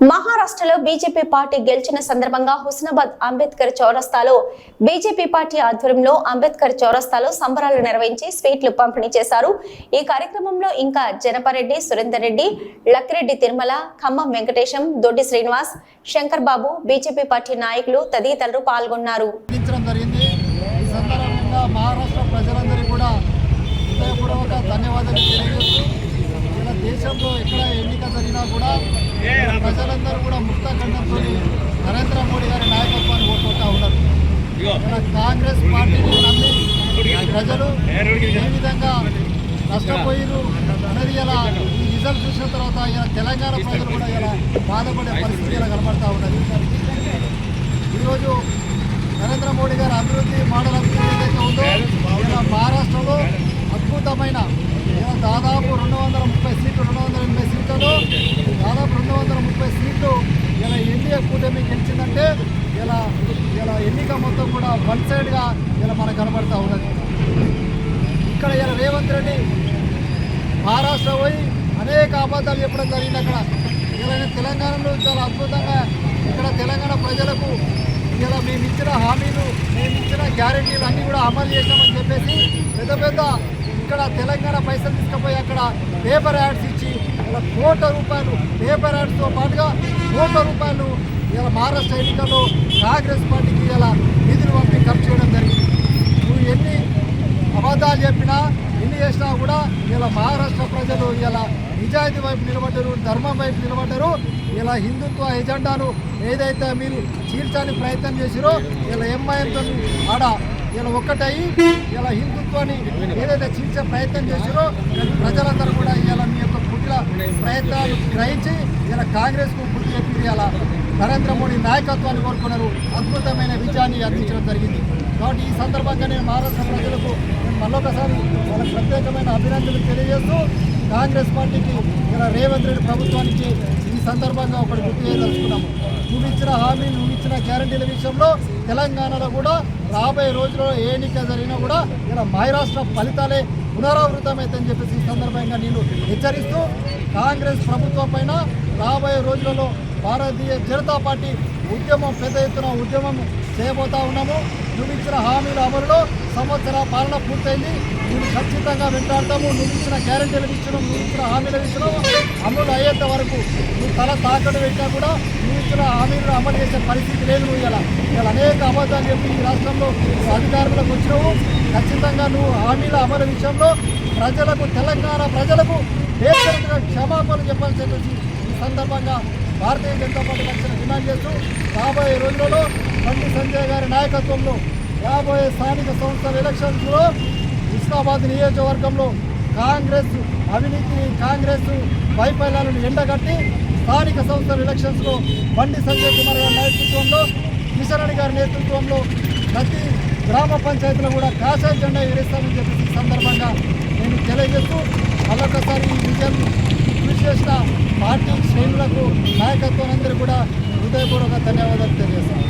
మహారాష్ట్రలో BJP party గెలిచిన సందర్భంగా హుస్నాబాద్ అంబేద్కర్ చౌరస్తాలో బీజేపీ పార్టీ ఆధ్వర్యంలో అంబేద్కర్ చౌరస్తాలో సంబరాలు నిర్వహించి స్వీట్లు పంపిణీ చేశారు. ఈ కార్యక్రమంలో ఇంకా జనపరెడ్డి, సురేందర్ రెడ్డి, లక్కిరెడ్డి తిరుమల, ఖమ్మం వెంకటేశం, దొడ్డి శ్రీనివాస్, శంకర్ బాబు, బీజేపీ పార్టీ నాయకులు తదితరులు పాల్గొన్నారు. దేశంలో ఎక్కడ ఎన్నిక జరిగినా కూడా ప్రజలందరూ కూడా ముక్తఖండంతో నరేంద్ర మోడీ గారి నాయకత్వాన్ని కోరుకుంటా ఉన్నారు. కాంగ్రెస్ పార్టీని నమ్మి ప్రజలు ఏ విధంగా నష్టపోయారు అనేది ఇలా ఈ రిజల్ట్ చూసిన తర్వాత ఇలా తెలంగాణ ప్రజలు కూడా ఇలా బాధపడే పరిస్థితి ఇలా కనబడతా ఉన్నది. ఈరోజు నరేంద్ర మోడీ గారి అభివృద్ధి మోడల్ అభివృద్ధి ఏదైతే ఉందో ఇలా మహారాష్ట్రలో అద్భుతమైన దాదాపు 230 సీట్లు 280 సీట్లలో దాదాపు 230 సీట్లు ఇలా ఎన్డీఏ కూటమి గెలిచిందంటే ఇలా ఎన్నిక మొత్తం కూడా వన్ సైడ్గా ఇలా మనకు కనబడతా ఉన్నది. ఇక్కడ ఇలా రేవంత్ రెడ్డి మహారాష్ట్ర పోయి అనేక అబద్ధాలు చెప్పడం జరిగింది. అక్కడ ఇలా తెలంగాణలో చాలా అద్భుతంగా ఇక్కడ తెలంగాణ ప్రజలకు ఇలా మేము ఇచ్చిన హామీలు, మేము ఇచ్చిన గ్యారెంటీలు అన్నీ కూడా అమలు చేశామని చెప్పేసి పెద్ద ఇక్కడ తెలంగాణ పైసలు తీసుకుపోయి అక్కడ పేపర్ యాడ్స్ ఇచ్చి ఇలా ₹1,00,00,000 పేపర్ యాడ్స్తో పాటుగా ₹1,00,00,000 ఇలా మహారాష్ట్ర ఎన్నికల్లో కాంగ్రెస్ పార్టీకి ఇలా నిధులు పంపి ఖర్చు చేయడం జరిగింది. నువ్వు ఎన్ని అబద్ధాలు చెప్పినా ఎన్ని చేసినా కూడా ఇలా మహారాష్ట్ర ప్రజలు ఇలా నిజాయితీ వైపు నిలబడ్డారు, ధర్మం వైపు నిలబడ్డారు. ఇలా హిందుత్వ ఎజెండాను ఏదైతే మీరు చీల్చని ప్రయత్నం చేసిరో ఇలా ఎంఐఎంతో ఆడ ఇలా ఒక్కటయి ఇలా హిందుత్వాన్ని ఏదైతే చీల్చే ప్రయత్నం చేసిరో ప్రజలందరూ కూడా ఇలా మీ యొక్క కుటిల ప్రయత్నాలు గ్రహించి ఇలా కాంగ్రెస్కు గుర్తు చెప్పి ఇలా నరేంద్ర మోడీ నాయకత్వాన్ని కోరుకున్నారు. అద్భుతమైన విజయాన్ని అందించడం జరిగింది. కాబట్టి ఈ సందర్భంగా నేను మహారాష్ట్ర ప్రజలకు మళ్ళొకసారి వాళ్ళకి ప్రత్యేకమైన అభినందనలు తెలియజేస్తూ కాంగ్రెస్ పార్టీకి ఇలా రేవంత్ రెడ్డి ప్రభుత్వానికి ఈ సందర్భంగా ఒకటి గుర్తు చేయదలుచుకున్నాము. నువ్వు ఇచ్చిన హామీలు, నువ్వు ఇచ్చిన గ్యారంటీల విషయంలో తెలంగాణలో కూడా రాబోయే రోజుల్లో ఏ ఎన్నిక జరిగినా కూడా ఇలా మహారాష్ట్ర ఫలితాలే పునరావృతమైందని చెప్పేసి ఈ సందర్భంగా నేను హెచ్చరిస్తూ కాంగ్రెస్ ప్రభుత్వం పైన రాబోయే రోజులలో భారతీయ జనతా పార్టీ ఉద్యమం పెద్ద ఎత్తున ఉద్యమం చేయబోతా ఉన్నాము. నువ్వు ఇచ్చిన హామీల అమలులో సంవత్సర పాలన పూర్తయింది. నువ్వు ఖచ్చితంగా వెంటాడతాము. నువ్వు ఇచ్చిన గ్యారెంటీల విషయం, నువ్వు ఇచ్చిన హామీల విషయం అమలు అయ్యేంత వరకు నువ్వు తల తాకట్టు పెట్టినా కూడా నువ్వు ఇచ్చిన హామీలను అమలు చేసే పరిస్థితి లేదు. నువ్వు ఇలా అనేక అబద్ధాలు చెప్పి ఈ రాష్ట్రంలో అధికారులకు వచ్చినావు. ఖచ్చితంగా నువ్వు హామీల అమలు విషయంలో ప్రజలకు, తెలంగాణ ప్రజలకు దేశంగా క్షమాపణలు చెప్పాల్సి చెప్పేసి ఈ సందర్భంగా భారతీయ జనతా పార్టీ పక్షాన డిమాండ్ చేస్తూ రాబోయే రోజులలో బండి సంజయ్ గారి నాయకత్వంలో రాబోయే స్థానిక సంస్థల ఎలక్షన్స్లో హుస్నాబాద్ నియోజకవర్గంలో కాంగ్రెస్ అవినీతిని, కాంగ్రెస్ వైఫల్యాలను ఎండగట్టి స్థానిక సంస్థల ఎలక్షన్స్లో బండి సంజయ్ కుమార్ గారి నేతృత్వంలో, కిషన్ రెడ్డి గారి నేతృత్వంలో ప్రతి గ్రామ పంచాయతీలో కూడా కాషాయ జెండా ఎగరేస్తామని చెప్పి ఈ సందర్భంగా నేను తెలియజేస్తూ మళ్ళొకసారి ఈ విజయం కృషి చేసిన పార్టీ శ్రేణులకు, నాయకత్వం అందరూ కూడా హృదయపూర్వక ధన్యవాదాలు తెలియజేస్తాను.